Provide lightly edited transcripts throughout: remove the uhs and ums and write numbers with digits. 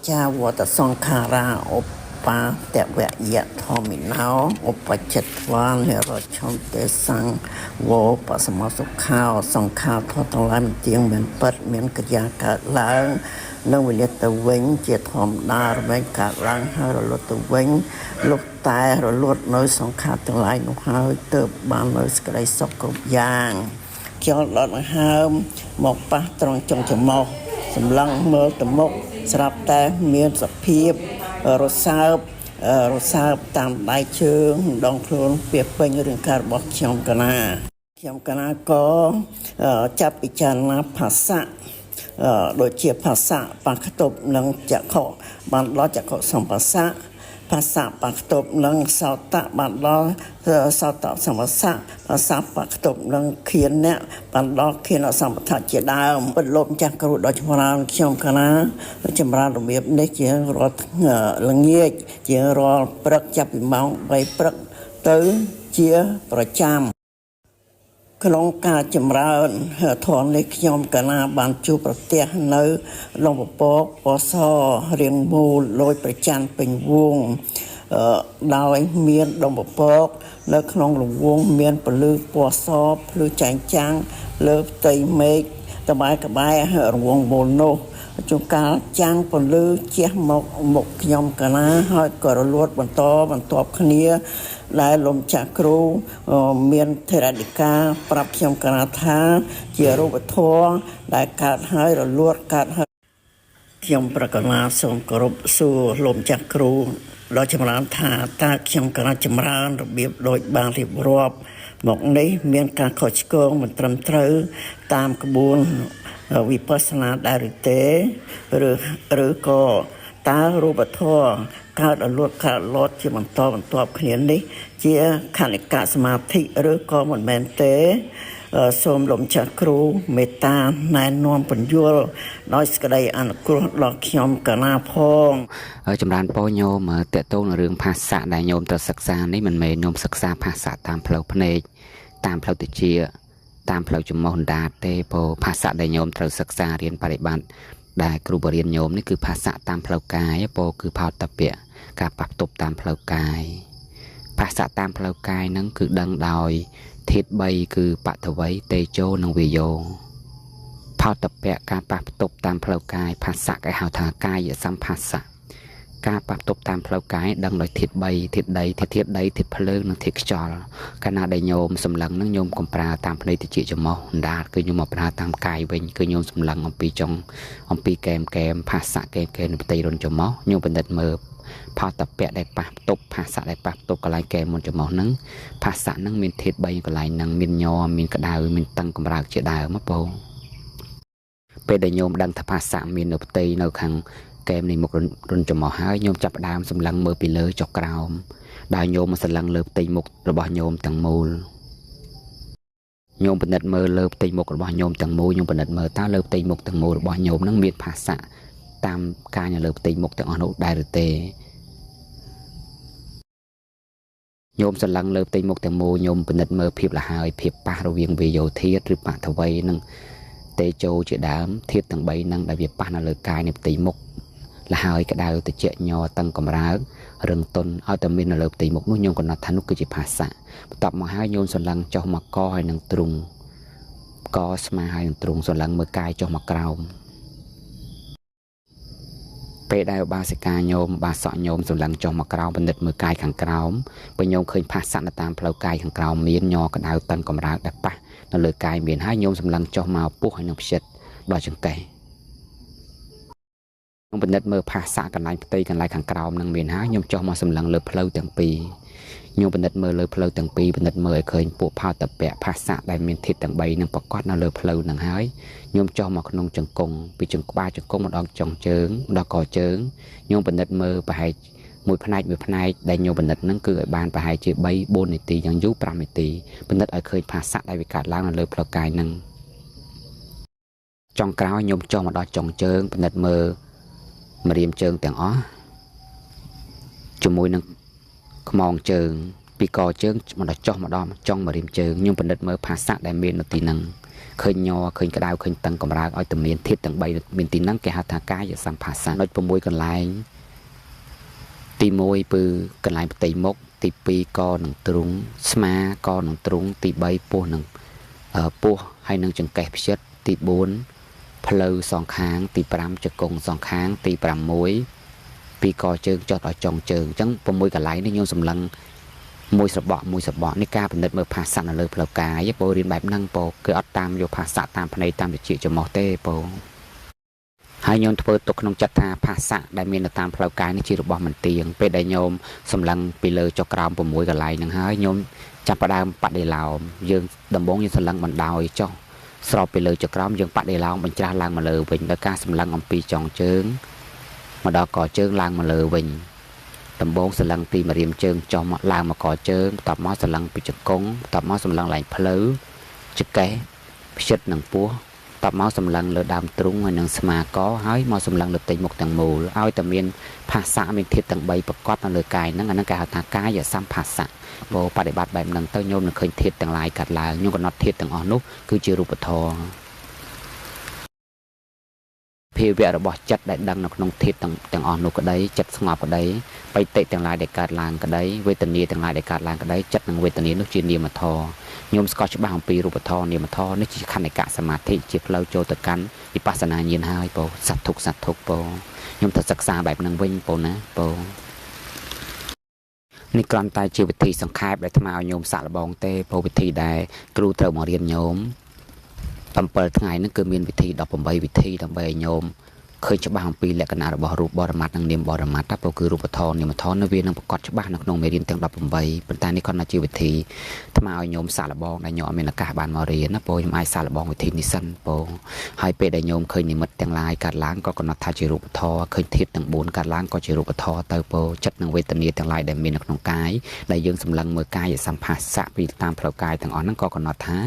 จาวตสังขาราอุปปาเตวะยะธรรมินาวอุปจิตวานเนรชนเตสังโวปัสมสุขาวสังขารทอทั้งหลายมันเตียงเหมือนปัดเหมือนกระยากัดล้างเรื่องวิเลตเวงเจตหอมดาเวงกัดล้างให้เราลดตเวงลูกตายเราลดน้อยสังขารทั้งหลายนุ่งหายเติบบานน้อยสกได้สกกบยางเกี่ยวหลอดห้ามหมกปะตรงจงจมอกสำลังเมื่อตมกสลับแต่เมียนสเพียบรสชาติตามใบเชิงดองโคลนเปรียบเป็นเรื่องการบอกเขียมกนาก็จับปิจารณาภาษาโดยเฉียบภาษาปากตบนังจะเข้าบันล้อจะเข้าสองภาษาปากตบนังสาวตะบันล้อสาวตะสองภาษาปากตบนังเขียนเนี่ยบันล้อเขียนเอาสองภาษาเจดาวบรรลมจากกรุโดยเฉพาะเขียมกันนะจำราระเบียบในเจียรอละเงียเจียรอปรักจับเมาใบปรักตื้อเจียประจำขนมกาจำราถอนในขยมกนาบานจูประเทศเนื้อลงปอกปอซอเรียงมูลโรยประจันเป็นวงดาวเมียนลงปอกเนื้อขนมหลงวงเมียนปลือปอซอปลือจางจางเลิฟไตเมกตะบายกระบายวงโมโนจงการจางปลือเจียหมกขยมกนาห้อยกระลวดบนตอบขเนียได้ลมจากครูเมียนเทราดิกาปรับเขียมกนาธาเจียรูปทัวได้การให้เราลวดการให้เขียมประกนาส่งกรบสู่ลมจากครูเราจำรานธาตาเขียมกนาจำรานระเบียบโดยบางรีบรอบบอกนี้เมียนการขอชิโกงมันตรำเตรตามกระบวนวิปัสสนาดาริเตหรือก็ตารูปทัวการลวดการลดที่มันตอบเขียนนี้เจียขันิกาสมาธิหรือก็มันแมนเตสมลมจากครูเมตตานายนวมปัญญวลน้อยสกได้อันกรดหลอกขยมกนาพองจำรานโปโยมเตะโต้เรื่องภาษาได้โยมตัวศึกษานี่มันไม่โยมศึกษาภาษาตามเพลาพเนจตามเพลาติเจียตามเพลาจุมมหดาเตโปภาษาได้โยมตัวศึกษาเรียนปฏิบัติได้ครูบเรียนโยมนี่คือภาษาตามเพลากายโปคือภาตะเปียการปรับตบตามเพลากายภาษาตามเพลากายนั่นคือดังดอยเทศใบคือปัตไว้เตโจนังวิโยภาตะเปียการปรับตบตามเพลากายภาษาไก่หาวทางกายอย่าซ้ำภาษาการปรับตบตามเพลากายดังดอยเทศใบเทศใดเทศเพลิงนังเทศจอลขณะได้โยมสำลังนั่งโยมกำปราตามพระติจิจมอดาคือโยมปราตามกายเวงคือโยมสำลังอมปีจงอมปีแกมภาษาแกมตีรนจมอโยมเป็นเด็ดเมื่อพอตะเปียได้ปะตบภาษาได้ปะตบกระไรแกมนจมอนังภาษานังมีเทศใบกระไรนังมียอมีกระดาวมีตั้งกำราเจดาวมะโปเป็นได้โยมดังทภาษามีนตีนขังแกมในมุกรนจมอหายโยมจับดามสำลังเมื่อปีเลอจอกกราวได้โยมมาสำลังเลิบตีมุกระบาโยมตังมูลโยมเป็นเด็ดเมื่อเลิบตีมุกระบาโยมตังมูโยมเป็นเด็ดเมื่อตาเลิบตีมุกตังมูระบาโยมนังมีภาษาตามการอย่าเลิบตีมุกตังอนุได้หรือเตโยมสลังเลิบตีมุกตังมูโยมเป็นเด็ดเมื่อเพียบละหายเพียบปะระเวียงวิโยเทียหรือปะทวัยนังเตโจเจดามเทียบตังใบนังได้เวียปะนาเลิกกายในตีมุกละหายกระดาวแต่เจาะยอตั้งกำราเรื่องต้นเอาแต่มีนเลิบตีมุกนุ่งโยมกันนัทนุกิจภาษาตอบมาให้โยมสลังเจ้ามาก้อยนังตรุงก้อสมาให้นังตรุงสลังเมื่อกายเจ้ามากราวเปได้บาสิกาโยมบาสอโยมสลังเจ้ามากราวบันเดมือกายขังกราวไปโยมเคยภาษาตามเพลากายขังกราวมีนยอกระดาวตั้งกำราได้ปะนั่นเลยกายมีนให้โยมสลังเจ้ามาปุ๊กให้นกเช็ดดอยจังไก่ยมเป็นเด็ดเมื่อภาษากันไล่ตีกันไล่ขังกราวนังเมียนหายมจอมาสำลังเลือเพลตั้งปียมเป็นเด็ดเมื่อเลือเพลตั้งปีเป็นเด็ดเมื่อเคยปวดผ้าตะแปะภาษาได้เมียนทิศตั้งใบนังประกอบนั่งเลือเพลนังหายยมจอมาขนมจังกงปีจังบ้าจังกงมันออกจองเจิงดอกก่อเจิงยมเป็นเด็ดเมื่อไปให้มวยพนัยได้ยมเป็นเด็ดนั่งเกิดบานไปให้เจ็บใบโบนในตียังยุบปรามในตีเป็นเด็ดเคยภาษาได้วิการล้างนั่งเลือเพลกายนังจองกราวยมจอมาดอกจองเจิงเป็นเด็ดเมื่อมาเรียมเจิงแต่งอ้อจมูกนึงมองเจิงปีกอเจิงมันได้จ้องมาดอมจ้องมาเรียมเจิงยุ่งเป็นเด็ดเมื่อภาษาได้เมียนตีนัง ឃើញញ័រឃើញក្តៅឃើញតឹងកម្រើកឲ្យតែមានធាតុទាំង3មានទីហ្នឹងគេហៅថាកាយសម្ភាសៈដូច6កន្លែងទី1គឺកន្លែងផ្ទៃមុខទី2កនឹងទ្រូងស្មាកនឹងទ្រូងទី3ពោះនឹងពោះហើយនឹងចង្កេះផ្ចិតទី4ផ្លូវសងខាងទី5ជង្គង់សងខាងទី6ពីកជើងចុះដល់ចុងជើងអញ្ចឹង6កន្លែងនេះញោមសម្លឹងមួយស្របក់នេះការពិនិត្យមើលភាសានៅលើផ្លូវកាយពោរៀនបែបហ្នឹងពោគឺអត់តាមយកភាសាតាមភ្នែកតាមវិជ្ជាចំហទេពោហើយញោមធ្វើទុកក្នុងចិត្តថាភាសាដែលមាននៅតាមផ្លូវកាយនេះជារបស់មិនទៀងពេលដែលញោមសម្លឹងពីលើចុះក្រោម6កន្លែងហ្នឹងហើយញោមចាប់ផ្ដើមបដិឡោមយើងដំបូងយើងសម្លឹងបណ្ដោយចុះស្របពីលើចុះក្រោមយើងបដិឡោមបញ្ច្រាស់ឡើងមកលើវិញដោយការសម្លឹងអំពីចុងជើងមកដល់កជើងឡើងមកលើវិញដំបូងសម្លឹងពីម្រាមជើងចុះមកឡើងមកកជើងបន្ទាប់មកសម្លឹងពីជង្គង់បន្ទាប់មកសម្លឹងឡើងផ្លូវចង្កេះផ្ចិតនិងពោះបន្ទាប់មកសម្លឹងលើដើមទ្រូងហើយនឹងស្មាកហើយមកសម្លឹងលើផ្ទៃមុខទាំងមូលឲ្យតែមានភាសាមានធាតុទាំង3ប្រកបនៅលើកាយហ្នឹងអាហ្នឹងគេហៅថាកាយសម្ភាសៈបើបដិបត្តិបែបហ្នឹងទៅញោមនឹងឃើញធាតុទាំងឡាយកាត់ឡើងញោមកំណត់ធាតុទាំងអស់នោះគឺជារូបធម៌ភាវៈរបស់ចិត្តដែលដឹងនៅក្នុងធាតុទាំងអស់នោះក្តីចិត្តស្ងប់ក្តីបិតិទាំងឡាយដែលកើតឡើងក្តីវេទនាទាំងឡាយដែលកើតឡើងក្តីចិត្តនិងវេទនានោះជានាមធម៌ញោមស្គាល់ច្បាស់អំពីរូបធម៌នាមធម៌នេះជាខណ្ឌិកសមាធិជាផ្លូវចូលទៅកាន់វិបស្សនាញាណហើយពោសត្វទុក្ខពោញោមទៅសិក្សាបែបហ្នឹងវិញពោណាពោនេះគ្រាន់តែជាវិធីសង្ខេបដែលអាត្មាឲ្យញោមសាក់លបងទេពោវិធីដែលគ្រូត្រូវមករៀនញោម7ថ្ងៃហ្នឹងគឺមានវិធី18វិធីដើម្បីឲ្យញោមឃើញច្បាស់អំពីលក្ខណៈរបស់រូបបរមត្តនិងនាមបរមត្តតែគឺរូបធម៌នាមធម៌នៅវានឹងប្រកបច្បាស់នៅក្នុងមេរៀនទាំង18ប៉ុន្តែនេះគាត់ថាជាវិធីថ្មឲ្យញោមសាកល្បងដែលញោមអត់មានឱកាសបានមករៀនណាពោខ្ញុំអាចសាកល្បងវិធីនេះសិនពោហើយពេលដែលញោមឃើញនិមិត្តទាំងឡាយកើតឡើងក៏កំណត់ថាជារូបធម៌ឃើញធាតុទាំង4កើតឡើងក៏ជារូបធម៌ទៅពោចិត្តនិងវេទនាទាំងឡាយដែលមាននៅក្នុងកាយដែលយើងសម្លឹងមើលកាយសម្ភាសៈពីតាមផ្លូវកាយទាំងអស់ហ្នឹងក៏កំណត់ថា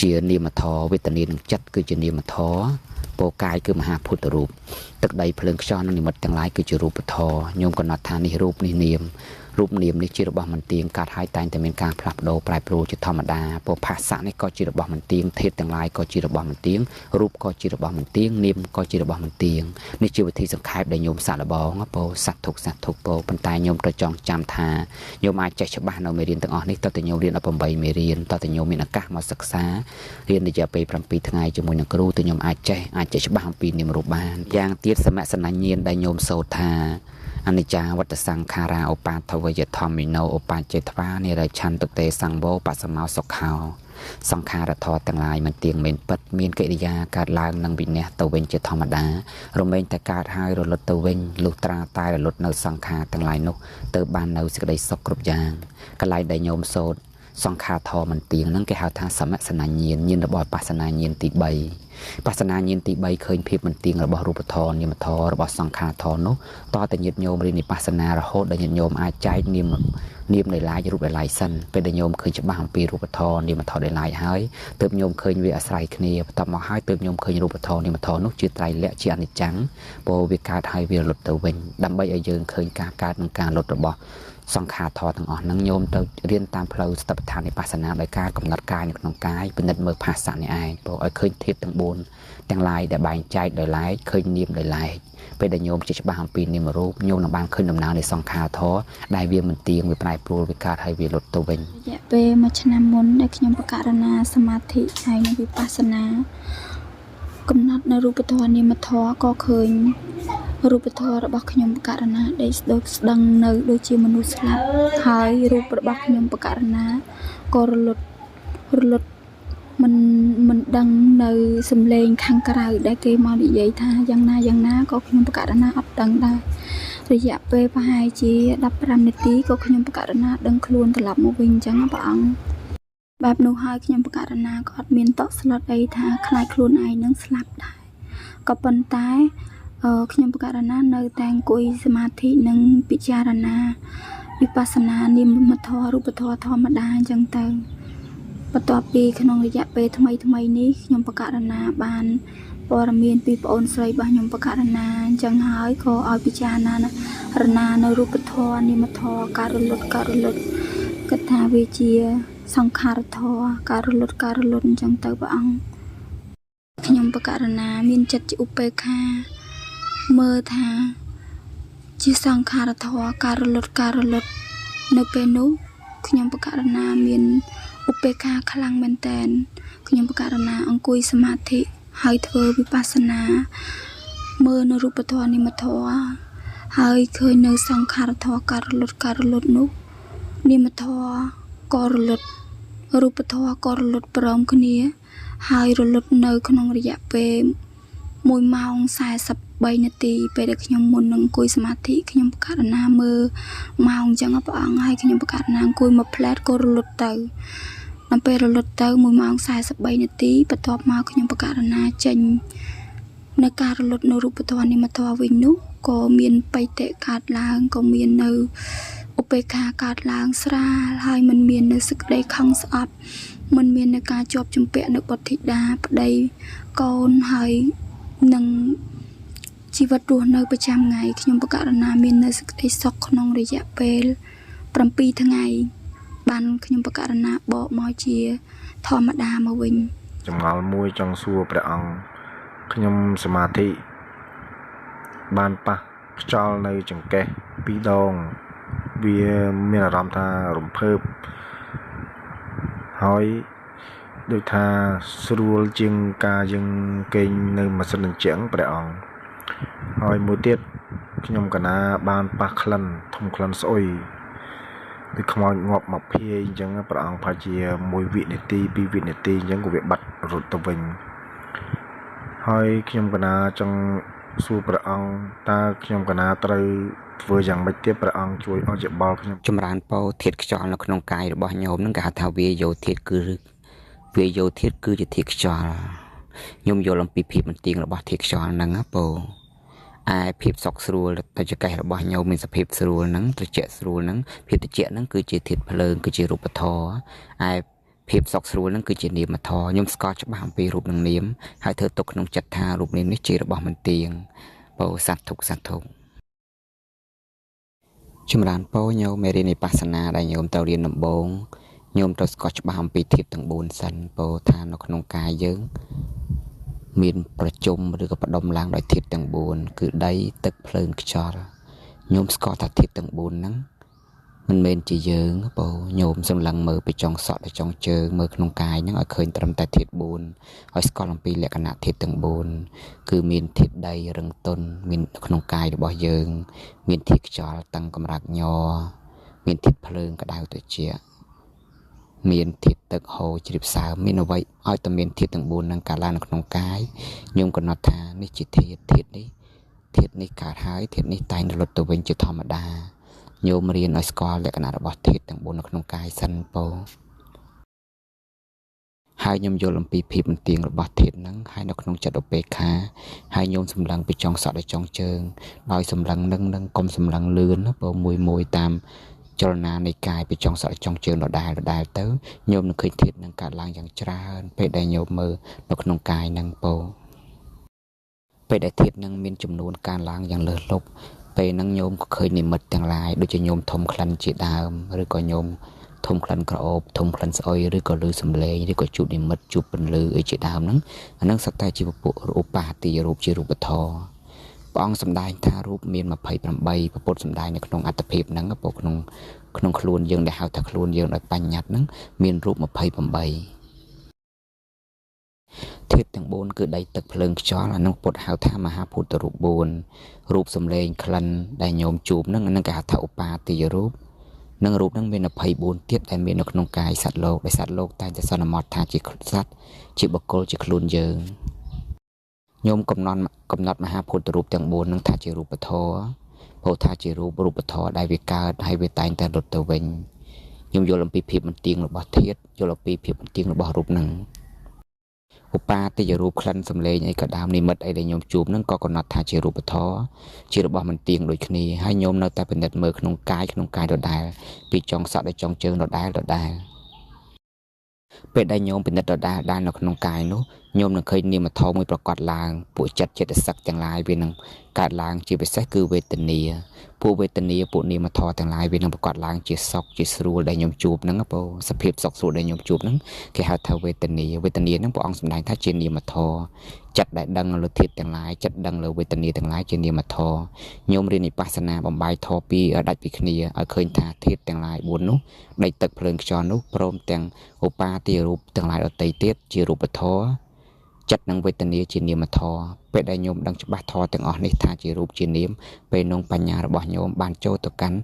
ជានាមធម៌វេទនានិងចិត្តគឺជានាមធម៌ពោកាយគឺមហាភូតរូបទឹកដីភ្លើងខ្យល់និងនិមិត្តទាំងឡាយគឺជារូបធម៌ញោមកំណត់ថានេះរូបនេះនាមរូបនាមនេះជារបស់មិនទៀងកាត់ហើយតែងតែមានការផ្លាស់ប្ដូរប្រែប្រួលជាធម្មតាពោភាសានេះក៏ជារបស់មិនទៀងធាតុទាំងឡាយក៏ជារបស់មិនទៀងរូបក៏ជារបស់មិនទៀងនាមក៏ជារបស់មិនទៀងនេះជាវិធីសង្ខេបដែលញោមសាកល្បងពោសត្វទុកពោប៉ុន្តែញោមត្រូវចងចាំថាញោមអាចចេះច្បាស់នៅមេរៀនទាំងអស់នេះតើតើញោមរៀន18មេរៀនតើតើញោមមានឱកាសមកសិក្សារៀនរយៈពេល7ថ្ងៃជាមួយនឹងគ្រូតើញោមអាចចេះច្បាស់អំពីនាមរូបបានយ៉ាងទៀតសមសនញ្ញាណដែលញោមសូត្រថាអនិច្ចាវត្តសង្ខារាឧបាថវយធម្មិណោឧបច្ចេត្វានិរឆន្តុតេសង្វោបសមោសុខោសង្ខារធម៌ទាំងឡាយមិនទៀងមិនពិតមានកិរិយាកើតឡើងនិងវិន័យទៅវិញជាធម្មតារមែងតែកើតហើយរលត់ទៅវិញលុះត្រាតែរលត់នៅសង្ខារទាំងឡាយនោះទៅបាននៅសេចក្តីសុខគ្រប់យ៉ាងកន្លែងដែលញោមសូត្រសង្ខារធម៌មិនទៀងហ្នឹងគេហៅថាសមសនញ្ញាណញាណរបស់បស្សនាញាណទី3បស្សនាញាណទី3ឃើញភាពមិនទៀងរបស់រូបធម៌នាមធម៌របស់សង្ខារធម៌នោះតតែញាតិញោមរៀនវិបស្សនារហូតដល់ញាតិញោមអាចចែកនាមនៃឡាយរូបនៃឡាយសិនពេលដែលញោមឃើញច្បាស់អំពីរូបធម៌នាមធម៌នៃឡាយហើយទើបញោមឃើញវាអាស្រ័យគ្នាបន្ទាប់មកហើយទើបញោមឃើញរូបធម៌នាមធម៌នោះជាត្រៃលក្ខជាអនិច្ចំពោលវាកើតហើយវាលុតទៅវិញដើម្បីឲ្យយើងឃើញការកើតនិងការលុតរបស់សង្ខារធម៌ទាំងអស់ហ្នឹងញោមទៅរៀនតាមផ្លូវស្តបដ្ឋាននៃបស្សនាដោយការកំណត់កាយនៅក្នុងកាយពិនិត្យមើលភាសានេះឯងពោលឲ្យឃើញធាតុទាំង4ទាំងឡាយដែលបែងចែកដោយឡែកឃើញនាមដោយឡែកពេលដែលញោមជាច្បាស់អំពីនាមរូបញោមនឹងបានឃើញដំណើរនៃសង្ខារធម៌ដែលវាមិនទៀងវាប្រែប្រួលវាកើតហើយវាលុតទៅវិញរយៈពេល1ឆ្នាំមុនដែលខ្ញុំបកករណាសមាធិហើយនៅវិបស្សនាកំណត់នៅរូបធម៌នាមធម៌ក៏ឃើញរូបធម៌របស់ខ្ញុំបកករណាដែលស្ដឹងនៅដូចជាមនុស្សស្លាប់ហើយរូបរបស់ខ្ញុំបកករណាក៏រលត់មិនដឹងនៅសំឡេងខាងក្រៅដែលគេមកនិយាយថាយ៉ាងណាក៏ខ្ញុំបកករណាអត់ដឹងដែររយៈពេលប្រហែលជា15នាទីក៏ខ្ញុំបកករណាដឹងខ្លួនត្រឡប់មកវិញអញ្ចឹងព្រះអង្គបែបនោះហើយខ្ញុំបកករណាក៏អត់មានតក់ស្លុតអីថាខ្លាចខ្លួនឯងនឹងស្លាប់ដែរក៏ប៉ុន្តែខ្ញុំបកករណានៅតែអង្គុយសមាធិនិងពិចារណាវិបស្សនានាមធម៌រូបធម៌ធម្មតាអញ្ចឹងទៅបន្ទាប់ពីក្នុងរយៈពេលថ្មីនេះខ្ញុំបកករណាបានព័ត៌មានពីប្អូនស្រីរបស់ខ្ញុំបកករណាអញ្ចឹងហើយក៏ឲ្យពិចារណានៅរូបធម៌នាមធម៌ការរលត់គិតថាវាជា សង្ខារធម៌ការរលត់អញ្ចឹងទៅព្រះអង្គខ្ញុំបករណាមានចិត្តជាឧបេក្ខាមើលថាជាសង្ខារធម៌ការរលត់នៅពេលនោះខ្ញុំបករណាមានឧបេក្ខាខ្លាំងមែនតែនខ្ញុំបករណាអង្គុយសមាធិហើយធ្វើវិបស្សនាមើលនៅរូបធម៌និមិត្តធម៌ហើយឃើញនៅសង្ខារធម៌ការរលត់នោះនិមិត្តធម៌ក៏រលត់រូបធម៌ក៏រលត់ព្រមគ្នាហើយរលត់នៅក្នុងរយៈពេល1ម៉ោង43នាទីពេលដែលខ្ញុំមុននឹងអង្គុយសមាធិខ្ញុំបករណាមើលម៉ោងអញ្ចឹងព្រះអង្គហើយខ្ញុំបករណាអង្គុយមកផ្លែតក៏រលត់ទៅដល់ពេលរលត់ទៅ1ម៉ោង43នាទីបន្ទាប់មកខ្ញុំបករណាចេញនៅការរលត់នៅរូបធម៌និមិត្តធម៌វិញនោះក៏មានបៃតៈកើតឡើងក៏មាននៅឧបេក្ខាកើតឡើងស្រាលហើយมันមាននៅសេចក្តីខឹងស្អប់มันមាននៅការជាប់ជំពាក់នៅបុត្រធីតាប្តីកូនហើយនឹងជីវិតរស់នៅប្រចាំថ្ងៃខ្ញុំបករណាមាននៅសេចក្តីសុខក្នុងរយៈពេល7ថ្ងៃបានខ្ញុំបករណាបកមកជាធម្មតាមកវិញចម្ងល់មួយចង់សួរព្រះអង្គខ្ញុំសមាធិបានប៉ះខ្យល់នៅចង្កេះ2ដងវាមានអារម្មណ៍ថារំភើបហើយដូចថាស្រួលជាងការយើងគេងនៅម៉ាស៊ីនអញ្ចឹងព្រះអង្គហើយមួយទៀតខ្ញុំកណាបានប៉ះក្លិនធំក្លិនស្អុយដូចខ្មោចងាប់មកភាយអញ្ចឹងព្រះអង្គប្រហែលជា1វិនាទី2វិនាទីអញ្ចឹងក៏វាបាត់រត់ទៅវិញហើយខ្ញុំកណាចង់សួរព្រះអង្គតើខ្ញុំកណាត្រូវធ្វើយ៉ាងម៉េចទៀតព្រះអង្គជួយអរយោបល់ខ្ញុំចម្រើនពោធាតុខ្យល់នៅក្នុងកាយរបស់ញោមនឹងគេហៅថាវាយោធាតុគឺជាធាតុខ្យល់ញោមយល់អំពីភាពមិនទៀងរបស់ធាតុខ្យល់ហ្នឹងណាពោឯភាពសុខស្រួលទៅចកេះរបស់ញោមមានសភាពស្រួលហ្នឹងត្រជាក់ស្រួលហ្នឹងភាពត្រជាក់ហ្នឹងគឺជាធាតុភ្លើងគឺជារូបធម៌ឯភាពសុខស្រួលហ្នឹងគឺជានាមធម៌ញោមស្គាល់ច្បាស់អំពីរូបនិងនាមហើយធ្វើទុកក្នុងចិត្តថារូបនាមនេះជារបស់មិនទៀងពោសត្វទុកចម្រើនពោញោមមេរៀនវិបស្សនាដែលញោមទៅរៀនដំបូងញោមត្រូវស្គាល់ច្បាស់អំពីធាតុទាំង4សិនពោថានៅក្នុងកាយយើងមានប្រជុំឬក៏ផ្ដុំឡើងដោយធាតុទាំង4គឺដីទឹកភ្លើងខ្យល់ញោមស្គាល់ថាធាតុទាំង4ហ្នឹងមិនមែនជាយើងពោញោមសម្លឹងមើលពីចុងសក់ដល់ចុងជើងមើលក្នុងកាយហ្នឹងឲ្យឃើញត្រឹមតែធាតុ4ឲ្យស្គាល់អំពីលក្ខណៈធាតុទាំង4គឺមានធាតុដីរឹងទន់មានក្នុងកាយរបស់យើងមានធាតុខ្យល់តឹងកម្រាក់ញ័រមានធាតុភ្លើងក្តៅត្រជាក់មានធាតុទឹកហូរជ្រាបសើមមានអ្វីឲ្យតែមានធាតុទាំង4ហ្នឹងកើតឡើងនៅក្នុងកាយញោមកំណត់ថានេះជាធាតុនេះកើតហើយធាតុនេះតែងរលត់ទៅវិញជាធម្មតាញោមរៀនឲ្យស្គាល់លក្ខណៈរបស់ធាតុទាំង4នៅក្នុងកាយសិនពោហើយញោមយល់អំពីភាពមិនទៀងរបស់ធាតុហ្នឹងហើយនៅក្នុងចិត្តឧបេក្ខាហើយញោមសម្លឹងពីចុងសក់ដល់ចុងជើងដោយសម្លឹងនឹងកុំសម្លឹងលឿនពោមួយតាមចលនានៃកាយពីចុងសក់ដល់ចុងជើងដដែលទៅញោមនឹងឃើញធាតុហ្នឹងកើតឡើងយ៉ាងច្រើនពេលដែលញោមមើលនៅក្នុងកាយហ្នឹងពោពេលដែលធាតុហ្នឹងមានចំនួនកើនឡើងយ៉ាងលើសលប់ពេលហ្នឹងញោមក៏ឃើញនិមិត្តទាំងឡាយដូចជាញោមធំក្លិនជាដើមឬក៏ញោមធំក្លិនក្រអូបធំក្លិនស្អុយឬក៏លឺសំឡេងឬក៏ជួបនិមិត្តជួបពន្លឺអីជាដើមហ្នឹងអាហ្នឹងសុទ្ធតែជាពពួករូបាទីរូបជារូបធម៌ព្រះអង្គសម្ដែងថារូបមាន28ពុទ្ធសម្ដែងនៅក្នុងអត្តភាពហ្នឹងពោក្នុងខ្លួនយើងដែលហៅថាខ្លួនយើងដោយបញ្ញត្តិហ្នឹងមានរូប28ធាតុទាំង4គឺដីទឹកភ្លើងខ្យល់អានោះពុទ្ធហៅថាមហាភូតរូប4រូបសំឡេងក្លិនដែលញោមជួបហ្នឹងអានឹងគេហៅថាឧបាទាយរូបនិងរូបហ្នឹងមាន24ទៀតដែលមាននៅក្នុងកាយសត្វលោកដែលសត្វលោកតែងតែសន្មតថាជាសត្វជាបុគ្គលជាខ្លួនយើងញោមកំណត់មហាភូតរូបទាំង4ហ្នឹងថាជារូបធម៌ពោលថាជារូបធម៌ដែលវាកើតហើយវាតែងតែរត់ទៅវិញញោមយល់អំពីភាពមិនទៀងរបស់ធាតុយល់អំពីភាពមិនទៀងរបស់រូបហ្នឹងឧបាទាយរូបក្លិនសំឡេងអីក៏ដើមនិមិត្តអីដែលញោមជួបហ្នឹងក៏កំណត់ថាជារូបធម៌ជារបស់មិនទៀងដូចគ្នាហើយញោមនៅតែពិនិត្យមើលក្នុងកាយដដែលពីចុងសក់ដល់ចុងជើងដដែលពេលដែលញោមពិនិត្យដដែលនៅក្នុងកាយនោះ ញោមនឹងឃើញនាមធម៌មួយប្រកបឡើងពួកចិត្តចិត្តសឹកទាំងឡាយវានឹងកើតឡើងជាពិសេសគឺវេទនាពួកវេទនាពួកនាមធម៌ទាំងឡាយវានឹងប្រកបឡើងជាសុខជាស្រួលដែលញោមជួបហ្នឹងបងសភាពសុខស្រួលដែលញោមជួបហ្នឹងគេហៅថាវេទនាហ្នឹងព្រះអង្គសម្ដែងថាជានាមធម៌ចិត្តដែលដឹងលើធាតុទាំងឡាយចិត្តដឹងលើវេទនាទាំងឡាយជានាមធម៌ញោមរៀនវិបស្សនាបំបាយធម៌ពីរដាច់ពីគ្នាឲ្យឃើញថាធាតុទាំងឡាយ4នោះដីទឹកភ្លើងខ្យល់នោះព្រមទាំងឧបាទារូបទាំងឡាយដទៃទៀតជារូបធម៌ចិត្តនិងវេទនាជានាមធម៌ពេលដែលញោមដឹងច្បាស់ធម៌ទាំងអស់នេះថាជារូបជានាមពេលនោះបញ្ញារបស់ញោមបានចូលទៅកាន់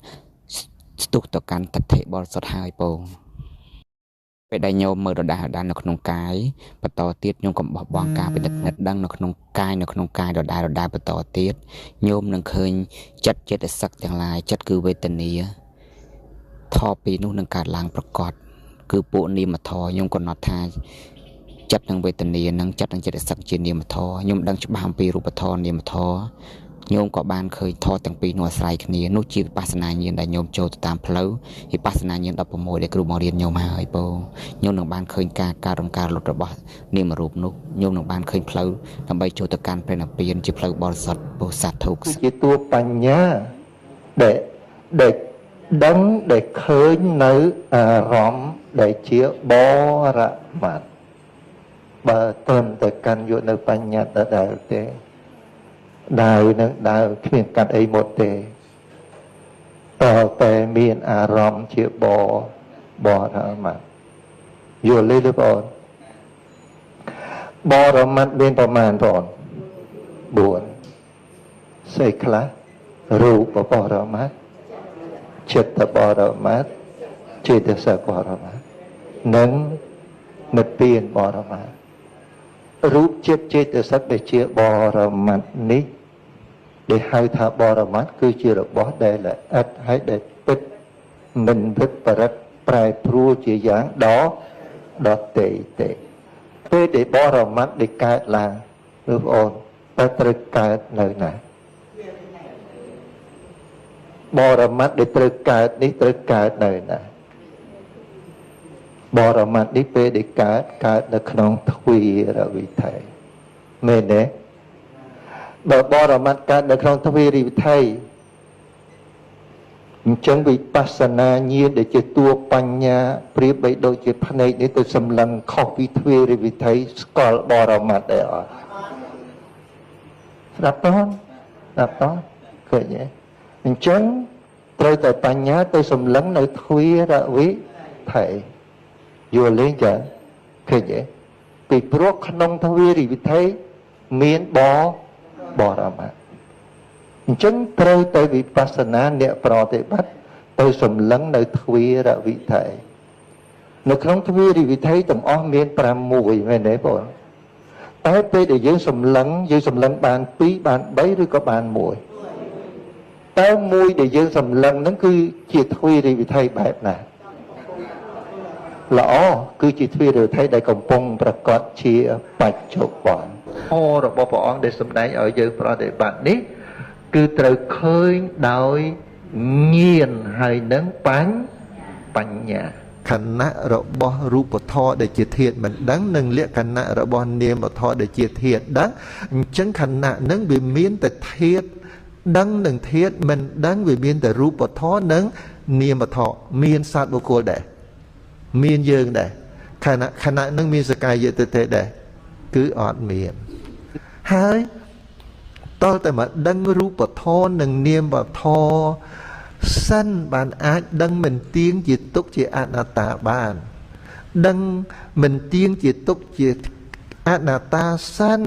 ស្ទុះទៅកាន់ទិដ្ឋិបរិសុទ្ធហើយបងពេលដែលញោមមើលដដែលនៅក្នុងកាយបន្តទៀតញោមកំបោះបង់ការពិនិត្យដឹងនៅក្នុងកាយដដែលបន្តទៀតញោមនឹងឃើញចិត្តចេតសិកទាំងឡាយចិត្តគឺវេទនាធម៌ពីរនោះនឹងកើតឡើងប្រកបគឺពួកនាមធម៌ញោមកំណត់ថាចិត្តនិងវេទនានិងចិត្តនិងចិត្តសឹកជានាមធម៌ខ្ញុំដឹងច្បាស់អំពីរូបធម៌នាមធម៌ញោមក៏បានឃើញធម៌ទាំងពីរនោះអាស្រ័យគ្នានោះជាវិបស្សនាញាណដែលញោមចូលទៅតាមផ្លូវវិបស្សនាញាណ16ដែលគ្រូមករៀនញោមហើយបងញោមនឹងបានឃើញការរំការលុតរបស់នាមរូបនោះញោមនឹងបានឃើញផ្លូវដើម្បីចូលទៅកាន់ព្រះនិព្វានជាផ្លូវបរិសុទ្ធពោសាធុគឺជាតួបញ្ញាដែលដឹងដែលឃើញនៅអារម្មណ៍ដែលជាបរមត្តបើត្រឹមតែកាន់យកនៅបញ្ញត្តិដដែលទេដើរនឹងដើរគ្មានកាត់អីមុតទេតតែមានអារម្មណ៍ជាបរមត្តយល់ទេបងបរមត្តមានប្រមាណបង4សេចខ្លះរូបបរមត្តចិត្តបរមត្តចេតសិកបរមត្តនិងនិព្វានបរមត្តរូបចិត្តចេតសិកដែលជាបរមត្តនេះដែលហៅថាបរមត្តគឺជារបស់ដែលល្អិតហើយដែលពិតមិនពិតបរិតប្រែប្រួលជាយ៉ាងដតេពេលដែលបរមត្តដែលកើតឡើងលោកប្អូនតើត្រូវកើតនៅណាបរមត្តដែលត្រូវកើតនេះត្រូវកើតនៅណាបរមត្តនេះពេលដែលកើតនៅក្នុងទ្វារវិថីមែនទេបើបរមត្តកើតនៅក្នុងទ្វារវិថីអញ្ចឹងវិបស្សនាញាណដែលជាតួបញ្ញាប្រៀបបីដូចជាភ្នែកនេះទៅសម្លឹងខុសពីទ្វារវិថីស្គាល់បរមត្តដែរអត់ស្ដាប់តឃើញទេអញ្ចឹងត្រូវតែបញ្ញាទៅសម្លឹងនៅទ្វារវិថីយល់លេងចាឃើញទេពីព្រោះក្នុងទ្វារវិថីមានបរមត្តអញ្ចឹងត្រូវទៅវិបស្សនាអ្នកប្រតិបត្តិទៅសម្លឹងនៅទ្វារវិថីនៅក្នុងទ្វារវិថីទាំងអស់មាន6មែនទេបងតែពេលដែលយើងសម្លឹងបាន2បាន3ឬក៏បាន1តើមួយដែលយើងសម្លឹងហ្នឹងគឺជាទ្វារវិថីបែបណាល្អគឺជាទ្វារវិថីដែលកំពុងប្រកបជាបច្ចុប្បន្នរបស់ព្រះអង្គដែលសម្ដែងឲ្យយើងប្រតិបត្តិនេះគឺត្រូវឃើញដោយញាណហើយនឹងបញ្ញាខណៈរបស់រូបធម៌ដែលជាធាតុមិនដឹងនិងលក្ខណៈរបស់នាមធម៌ដែលជាធាតុដឹងអញ្ចឹងខណៈនឹងវាមានតែធាតុដឹងនិងធាតុមិនដឹងវាមានតែរូបធម៌និងនាមធម៌មានសត្វបុគ្គលដែរមានយើងដែរខណៈនឹងមានសកាយតិទេដែរគឺអត់មានហើយតើតែមកដឹងរូបធម៌និងនាមធម៌សិនបានអាចដឹងមិនទៀងជាទុកជាអនត្តាបានដឹងមិនទៀងជាទុកជាអនត្តាសិន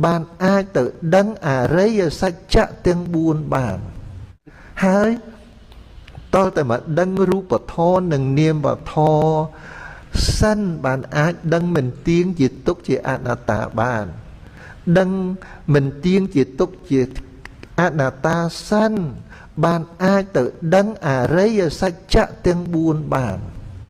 បានអាចទៅដឹងអរិយសច្ចៈទាំង4បានហើយតើតែមកដឹងរូបធម៌និងនាមធម៌សិនបានអាចដឹងមិនទៀងជាទុកជាអនត្តាបានដឹងមិនទៀងជាទុកជាអនត្តាសិនបានអាចទៅដឹងអរិយសច្ចៈទាំង4បាន